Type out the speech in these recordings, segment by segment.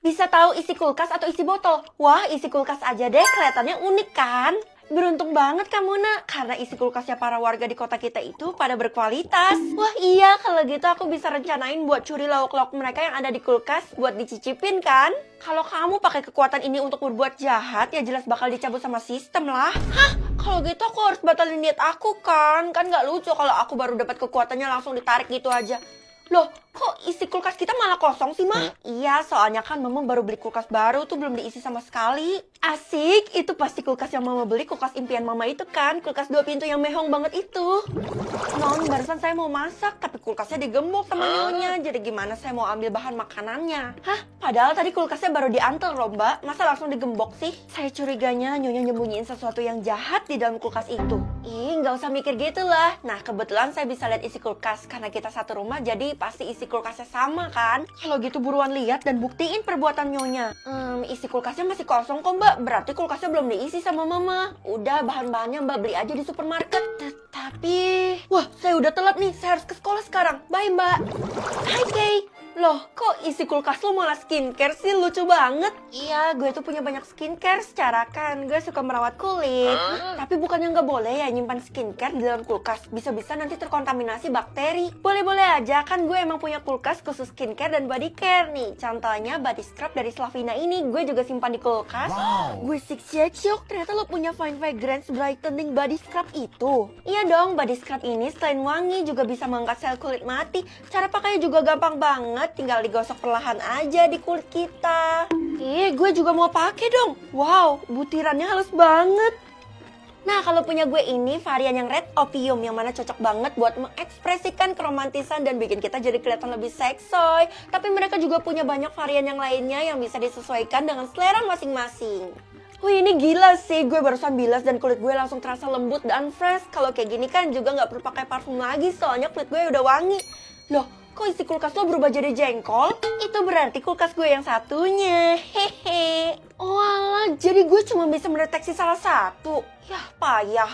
Bisa tahu isi kulkas atau isi botol? Wah, isi kulkas aja deh, kelihatannya unik kan? Beruntung banget kamu nak, karena isi kulkasnya para warga di kota kita itu pada berkualitas. Wah iya, kalau gitu aku bisa rencanain buat curi lauk-lauk mereka yang ada di kulkas buat dicicipin kan? Kalau kamu pakai kekuatan ini untuk berbuat jahat, ya jelas bakal dicabut sama sistem lah. Hah? Kalau gitu aku harus batalin niat aku kan? Kan nggak lucu kalau aku baru dapat kekuatannya langsung ditarik gitu aja. Loh, kok isi kulkas kita malah kosong sih, Mah? Iya, soalnya kan Mama baru beli kulkas baru tuh belum diisi sama sekali. Asik, itu pasti kulkas yang Mama beli, kulkas impian Mama itu kan, kulkas 2 pintu yang mehong banget itu. Non, barusan saya mau masak, tapi kulkasnya digembok sama nyonya, jadi gimana saya mau ambil bahan makanannya? Hah? Padahal tadi kulkasnya baru diantar loh, Mbak. Masa langsung digembok sih? Saya curiganya nyonya nyembunyiin sesuatu yang jahat di dalam kulkas itu. Ih, nggak usah mikir gitu lah. Nah, kebetulan saya bisa lihat isi kulkas, karena kita satu rumah, jadi pasti isi kulkasnya sama kan? Kalau gitu buruan lihat dan buktiin perbuatan nyonya. Isi kulkasnya masih kosong kok mbak, berarti kulkasnya belum diisi sama mama. Udah bahan-bahannya mbak beli aja di supermarket. Tapi, wah saya udah telat nih, saya harus ke sekolah sekarang. Bye mbak. Hai Kay. Loh, kok isi kulkas lo malah skincare sih? Lucu banget. Iya, gue tuh punya banyak skincare secara kan. Gue suka merawat kulit. Tapi bukannya nggak boleh ya nyimpan skincare di dalam kulkas. Bisa-bisa nanti terkontaminasi bakteri. Boleh-boleh aja, kan gue emang punya kulkas khusus skincare dan body care nih. Contohnya body scrub dari Slavina ini, gue juga simpan di kulkas. Wow. Gue syok, ternyata lo punya Fine Fragrance Brightening Body Scrub itu. Iya dong, body scrub ini selain wangi juga bisa mengangkat sel kulit mati. Cara pakainya juga gampang banget. Tinggal digosok perlahan aja di kulit kita. Gue juga mau pakai dong. Wow, butirannya halus banget. Nah, kalau punya gue ini varian yang Red Opium yang mana cocok banget buat mengekspresikan keromantisan dan bikin kita jadi kelihatan lebih seksoy. Tapi mereka juga punya banyak varian yang lainnya yang bisa disesuaikan dengan selera masing-masing. Wih, ini gila sih, gue barusan bilas dan kulit gue langsung terasa lembut dan fresh. Kalau kayak gini kan juga nggak perlu pakai parfum lagi, soalnya kulit gue udah wangi. Loh, kok isi kulkas lo berubah jadi jengkol? Itu berarti kulkas gue yang satunya. Hehe. Oh alah, jadi gue cuma bisa mendeteksi salah satu. Yah, payah.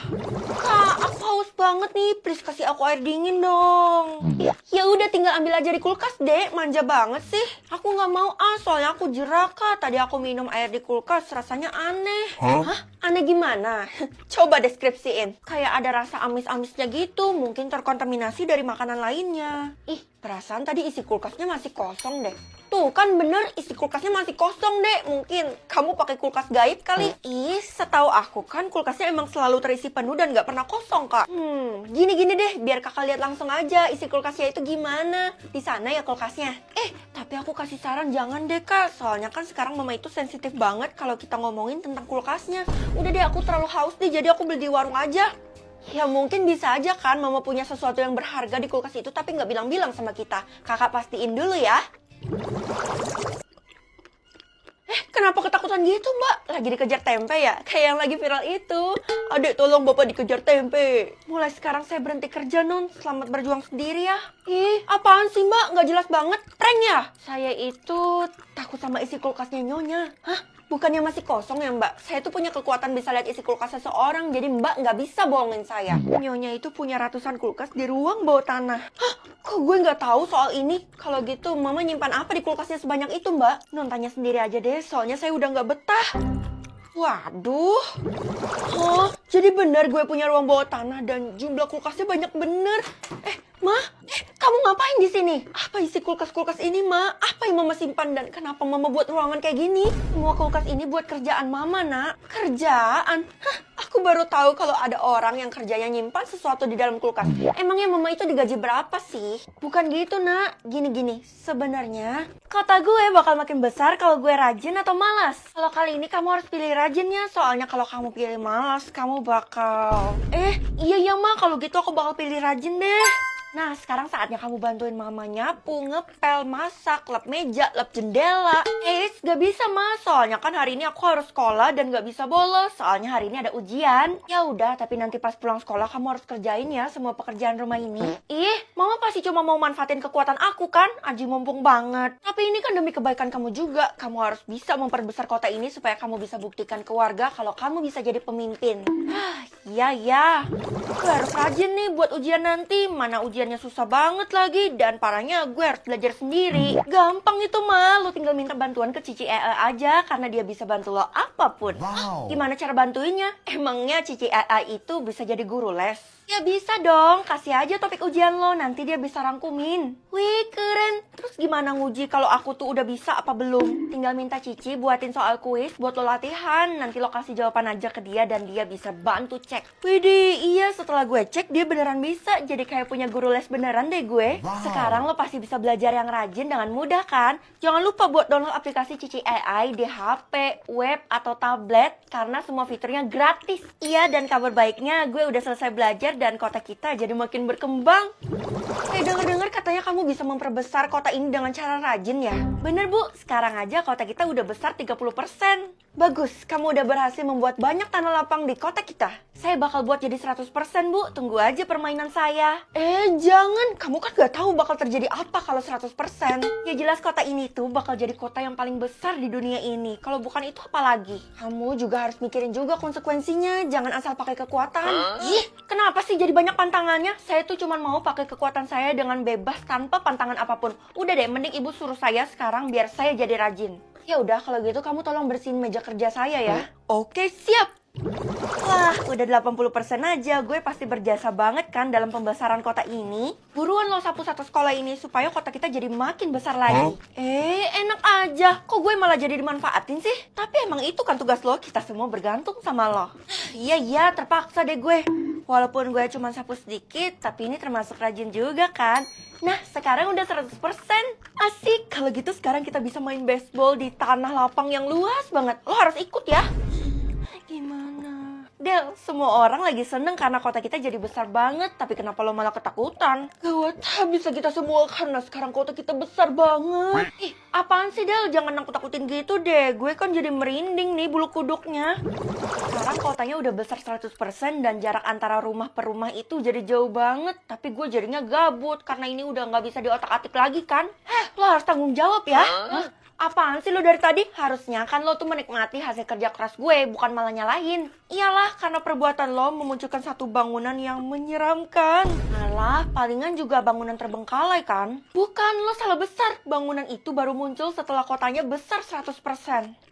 Kak, aku haus banget nih. Please kasih aku air dingin dong. Ya udah tinggal ambil aja di kulkas, Dek. Manja banget sih. Aku nggak mau soalnya aku jeraka. Tadi aku minum air di kulkas, rasanya aneh. Hah? Aneh gimana? Coba deskripsiin. Kayak ada rasa amis-amisnya gitu. Mungkin terkontaminasi dari makanan lainnya. Ih, perasaan tadi isi kulkasnya masih kosong deh. Tuh kan bener, isi kulkasnya masih kosong deh. Mungkin kamu pakai kulkas gaib kali. Ih, setahu aku kan kulkasnya emang selalu terisi penuh dan gak pernah kosong kak. Gini-gini deh, biar kakak lihat langsung aja isi kulkasnya itu gimana. Di sana ya kulkasnya. Tapi aku kasih saran jangan deh kak. Soalnya kan sekarang mama itu sensitif banget kalau kita ngomongin tentang kulkasnya. Udah deh, aku terlalu haus deh, jadi aku beli di warung aja. Ya mungkin bisa aja kan mama punya sesuatu yang berharga di kulkas itu tapi nggak bilang-bilang sama kita. Kakak pastiin dulu ya. Kenapa ketakutan gitu mbak? Lagi dikejar tempe ya? Kayak yang lagi viral itu. Adek tolong bapak dikejar tempe. Mulai sekarang saya berhenti kerja non. Selamat berjuang sendiri ya. Ih, apaan sih mbak? Nggak jelas banget. Prank ya? Saya itu takut sama isi kulkasnya nyonya. Hah? Bukannya masih kosong ya mbak? Saya tuh punya kekuatan bisa lihat isi kulkas seseorang. Jadi mbak nggak bisa bohongin saya. Nyonya itu punya ratusan kulkas di ruang bawah tanah. Hah? Kok gue nggak tahu soal ini? Kalau gitu mama nyimpan apa di kulkasnya sebanyak itu mbak? Non tanya sendiri aja deh, soalnya saya udah nggak betah. Waduh. Oh, jadi benar gue punya ruang bawah tanah dan jumlah kulkasnya banyak bener. Ma, kamu ngapain di sini? Apa isi kulkas-kulkas ini, Ma? Apa yang Mama simpan dan kenapa Mama buat ruangan kayak gini? Semua kulkas ini buat kerjaan Mama, Nak. Kerjaan? Hah, aku baru tahu kalau ada orang yang kerjanya nyimpan sesuatu di dalam kulkas. Emangnya Mama itu digaji berapa sih? Bukan gitu, Nak. Gini-gini, sebenarnya kota gue bakal makin besar kalau gue rajin atau malas. Kalau kali ini kamu harus pilih rajinnya, soalnya kalau kamu pilih malas, kamu bakal... iya Ma, kalau gitu aku bakal pilih rajin deh. Nah, sekarang saatnya kamu bantuin mama nyapu, ngepel, masak, lap meja, lap jendela. Gak bisa mas, soalnya kan hari ini aku harus sekolah dan gak bisa bolos. Soalnya hari ini ada ujian. Ya udah, tapi nanti pas pulang sekolah kamu harus kerjain ya semua pekerjaan rumah ini. Mama pasti cuma mau manfaatin kekuatan aku kan? Aji mumpung banget. Tapi ini kan demi kebaikan kamu juga. Kamu harus bisa memperbesar kota ini supaya kamu bisa buktikan ke warga kalau kamu bisa jadi pemimpin. Iya. Gue harus rajin nih buat ujian nanti. Mana ujian belajarnya susah banget lagi. Dan parahnya gue harus belajar sendiri. Gampang itu mah, lu tinggal minta bantuan ke Cici aja. Karena dia bisa bantu lo apapun. Wow. Gimana cara bantuinnya? Emangnya Cici itu bisa jadi guru les? Ya bisa dong, kasih aja topik ujian lo, nanti dia bisa rangkumin. Wih, keren. Terus gimana nguji kalau aku tuh udah bisa apa belum? Tinggal minta Cici buatin soal kuis buat lo latihan. Nanti lo kasih jawaban aja ke dia dan dia bisa bantu cek. Widih, iya setelah gue cek dia beneran bisa. Jadi kayak punya guru les beneran deh gue. Wow. Sekarang lo pasti bisa belajar yang rajin dengan mudah kan? Jangan lupa buat download aplikasi Cici AI di HP, web, atau tablet. Karena semua fiturnya gratis. Iya, dan kabar baiknya gue udah selesai belajar dan kota kita jadi makin berkembang. Dengar-dengar katanya kamu bisa memperbesar kota ini dengan cara rajin ya? Bener Bu, sekarang aja kota kita udah besar 30%. Bagus, kamu udah berhasil membuat banyak tanah lapang di kota kita. Saya bakal buat jadi 100% Bu, tunggu aja permainan saya. Jangan, kamu kan gak tahu bakal terjadi apa kalau 100%. Ya jelas kota ini tuh bakal jadi kota yang paling besar di dunia ini. Kalau bukan itu apa lagi? Kamu juga harus mikirin juga konsekuensinya, jangan asal pakai kekuatan. Ih, kenapa sih jadi banyak pantangannya? Saya tuh cuma mau pakai kekuatan saya dengan bebas tanpa pantangan apapun. Udah deh, mending ibu suruh saya sekarang biar saya jadi rajin. Ya udah, kalau gitu kamu tolong bersihin meja kerja saya ya. Oke, siap. Wah, udah 80% aja. Gue pasti berjasa banget kan dalam pembesaran kota ini. Buruan lo sapu satu sekolah ini supaya kota kita jadi makin besar lagi. Enak aja. Kok gue malah jadi dimanfaatin sih? Tapi emang itu kan tugas lo, kita semua bergantung sama lo. Iya, terpaksa deh gue. Walaupun gue cuma sapu sedikit, tapi ini termasuk rajin juga kan. Nah, sekarang udah 100%. Asik, kalau gitu sekarang kita bisa main baseball di tanah lapang yang luas banget. Lo harus ikut ya. Gimana? Del, semua orang lagi seneng karena kota kita jadi besar banget. Tapi kenapa lo malah ketakutan? Gawat, bisa kita semua karena sekarang kota kita besar banget. Ih, apaan sih Del? Jangan nakut-nakutin gitu deh. Gue kan jadi merinding nih bulu kuduknya. Sekarang kotanya udah besar 100% dan jarak antara rumah per rumah itu jadi jauh banget. Tapi gue jadinya gabut karena ini udah gak bisa diotak-atik lagi kan. Lo harus tanggung jawab ya. Hah? Apaan sih lo dari tadi? Harusnya kan lo tuh menikmati hasil kerja keras gue, bukan malah nyalahin. Iyalah, karena perbuatan lo memunculkan satu bangunan yang menyeramkan. Alah, palingan juga bangunan terbengkalai kan? Bukan, lo salah besar. Bangunan itu baru muncul setelah kotanya besar 100%.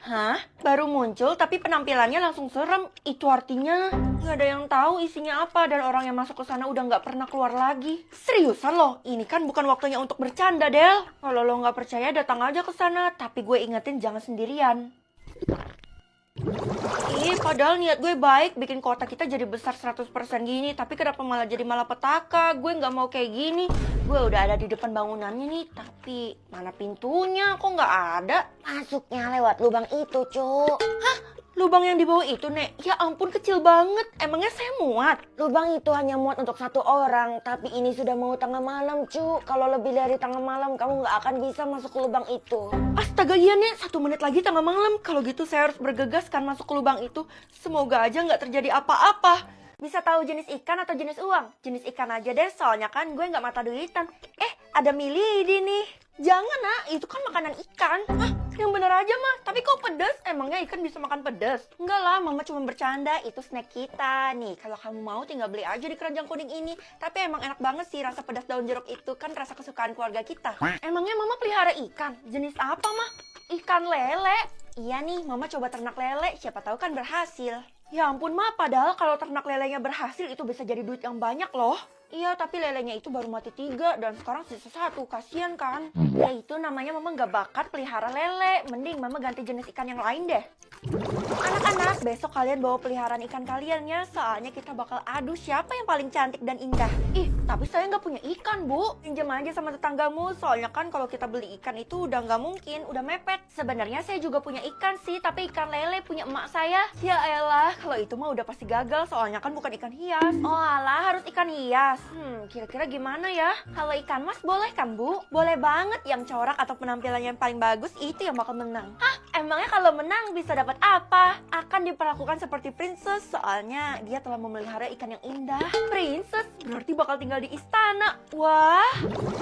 Hah? Baru muncul tapi penampilannya langsung serem. Itu artinya nggak ada yang tahu isinya apa dan orang yang masuk ke sana udah nggak pernah keluar lagi. Seriusan lo? Ini kan bukan waktunya untuk bercanda, Del. Kalau lo nggak percaya datang aja ke sana. Tapi gue ingetin jangan sendirian. Ih, padahal niat gue baik bikin kota kita jadi besar 100% gini. Tapi kenapa malah jadi malapetaka? Gue nggak mau kayak gini. Gue udah ada di depan bangunannya nih. Tapi mana pintunya? Kok nggak ada? Masuknya lewat lubang itu, Cuk. Hah? Lubang yang di bawah itu, Nek? Ya ampun, kecil banget. Emangnya saya muat? Lubang itu hanya muat untuk satu orang. Tapi ini sudah mau tengah malam, Cuk. Kalau lebih dari tengah malam, kamu nggak akan bisa masuk ke lubang itu. Astaga, iya Nek, 1 menit lagi tengah malam. Kalau gitu saya harus bergegas kan masuk ke lubang itu. Semoga aja nggak terjadi apa-apa. Bisa tahu jenis ikan atau jenis uang? Jenis ikan aja deh, soalnya kan gue nggak mata duitan. Ada milidi nih. Jangan nak, itu kan makanan ikan. Hah, yang bener aja mah. Tapi kok pedas? Emangnya ikan bisa makan pedas? Enggak lah, mama cuma bercanda. Itu snack kita. Nih, kalau kamu mau tinggal beli aja di keranjang kuning ini. Tapi emang enak banget sih rasa pedas daun jeruk itu. Kan rasa kesukaan keluarga kita. Emangnya mama pelihara ikan? Jenis apa mah? Ikan lele. Iya nih, mama coba ternak lele. Siapa tahu kan berhasil. Ya ampun mah, padahal kalau ternak lelenya berhasil itu bisa jadi duit yang banyak loh. Iya, tapi lelenya itu baru mati 3 dan sekarang sisa 1. Kasian kan? Ya itu namanya mama gak bakat pelihara lele. Mending mama ganti jenis ikan yang lain deh. Anak-anak, besok kalian bawa peliharaan ikan kalian ya. Soalnya kita bakal adu siapa yang paling cantik dan indah. Ih, tapi saya nggak punya ikan, Bu. Pinjam aja sama tetanggamu. Soalnya kan kalau kita beli ikan itu udah nggak mungkin, udah mepet. Sebenarnya saya juga punya ikan sih, tapi ikan lele punya emak saya. Ya elah, kalau itu mah udah pasti gagal. Soalnya kan bukan ikan hias. Oh alah, harus ikan hias. Kira-kira gimana ya? Kalau ikan mas boleh kan, Bu? Boleh banget. Yang corak atau penampilannya yang paling bagus itu yang bakal menang. Hah? Emangnya kalau menang bisa dapat apa? Akan diperlakukan seperti princess, soalnya dia telah memelihara ikan yang indah. Princess berarti bakal tinggal di istana. Wah,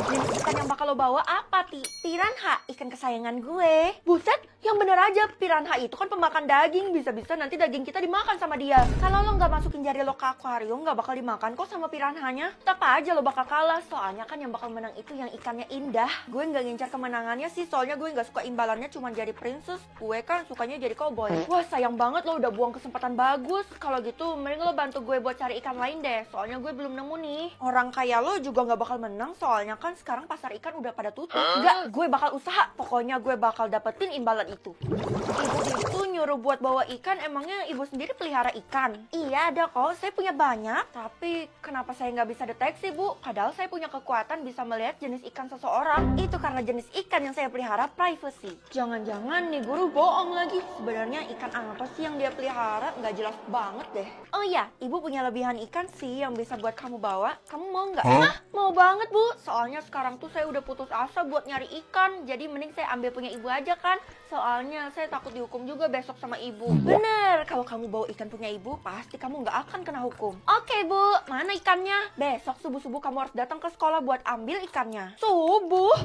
jenis ikan yang bakal lo bawa apa, Ti? Piranha, ikan kesayangan gue. Buset, yang bener aja, piranha itu kan pemakan daging. Bisa-bisa nanti daging kita dimakan sama dia. Kalau lo nggak masukin jari lo ke akuarium, nggak bakal dimakan kok sama piranhanya. Tetap aja lo bakal kalah, soalnya kan yang bakal menang itu yang ikannya indah. Gue nggak ngincar kemenangannya sih, soalnya gue nggak suka imbalannya cuma jadi princess. Gue kan sukanya jadi cowboy. Wah, sayang banget lo udah buang kesempatan bagus. Kalau gitu, mending lo bantu gue buat cari ikan lain deh. Soalnya gue belum nemu nih. Orang kayak lo juga nggak bakal menang, soalnya kan sekarang pasar ikan udah pada tutup. Nggak, gue bakal usaha. Pokoknya gue bakal dapetin imbalan itu. Ibu itu nyuruh buat bawa ikan, emangnya ibu sendiri pelihara ikan? Iya, ada kok. Saya punya banyak. Tapi kenapa saya nggak bisa deteksi, Bu? Padahal saya punya kekuatan bisa melihat jenis ikan seseorang. Itu karena jenis ikan yang saya pelihara privacy. Jangan-jangan nih guru bohong lagi. Sebenarnya ikan apa sih yang dia pelihara? Nggak jelas banget deh. Oh iya, ibu punya lebihan ikan sih yang bisa buat kamu bawa. Kamu mau nggak? Hah? Mau banget, Bu. Soalnya sekarang tuh saya udah putus asa buat nyari ikan. Jadi mending saya ambil punya ibu aja kan. Soalnya saya takut dihukum juga besok sama ibu. Bener, kalau kamu bawa ikan punya ibu, pasti kamu nggak akan kena hukum. Oke, Bu. Mana ikannya? Besok subuh-subuh kamu harus datang ke sekolah buat ambil ikannya. Subuh?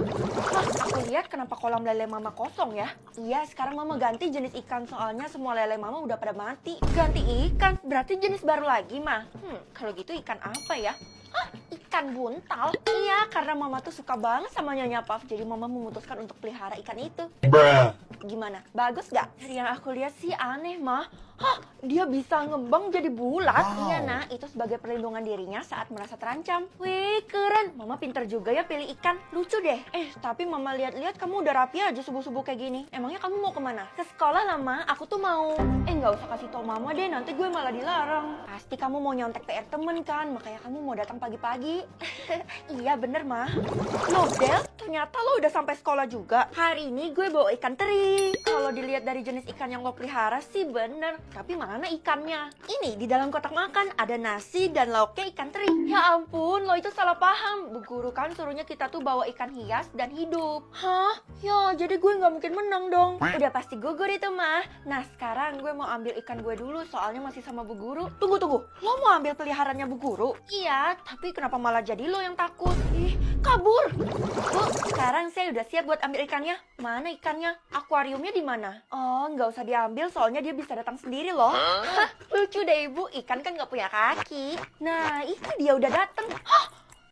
Hah, aku lihat kenapa kolam lele mama kosong ya? Iya, sekarang mama ganti jenis ikan soalnya semua lele mama udah pada mati. Ganti ikan? Berarti jenis baru lagi, mah? Kalau gitu ikan apa ya? Hah, ikan buntal? Iya, karena mama tuh suka banget sama Nyonya Puff, jadi mama memutuskan untuk pelihara ikan itu. Gimana? Bagus gak? Dari yang aku lihat sih aneh, mah. Hah, dia bisa ngembang jadi bulat. Iya, nah, itu sebagai perlindungan dirinya saat merasa terancam. Wih, keren. Mama pinter juga ya pilih ikan. Lucu deh. Tapi mama lihat-lihat kamu udah rapi aja subuh-subuh kayak gini. Emangnya kamu mau kemana? Ke sekolah lah, Ma. Aku tuh mau... nggak usah kasih tau mama deh, nanti gue malah dilarang. Pasti kamu mau nyontek PR temen kan, makanya kamu mau datang pagi-pagi. Iya, bener, Ma. Loh, Del, ternyata lo udah sampai sekolah juga. Hari ini gue bawa ikan teri. Kalau dilihat dari jenis ikan yang lo pelihara sih bener. Tapi mana ikannya? Ini di dalam kotak makan ada nasi dan lauknya ikan teri. Ya ampun, lo itu salah paham. Bu guru kan suruhnya kita tuh bawa ikan hias dan hidup. Hah? Ya, jadi gue nggak mungkin menang dong. Udah pasti gugur itu, mah. Nah, sekarang gue mau ambil ikan gue dulu, soalnya masih sama bu guru. Tunggu. Lo mau ambil peliharaannya bu guru? Iya, tapi kenapa malah jadi lo yang takut? Ih, kabur. Bu, sekarang saya udah siap buat ambil ikannya. Mana ikannya? Akuariumnya di mana? Oh, nggak usah diambil, soalnya dia bisa datang sendiri loh. Hah, lucu deh ibu, ikan kan nggak punya kaki. Nah, itu dia udah datang. Hah,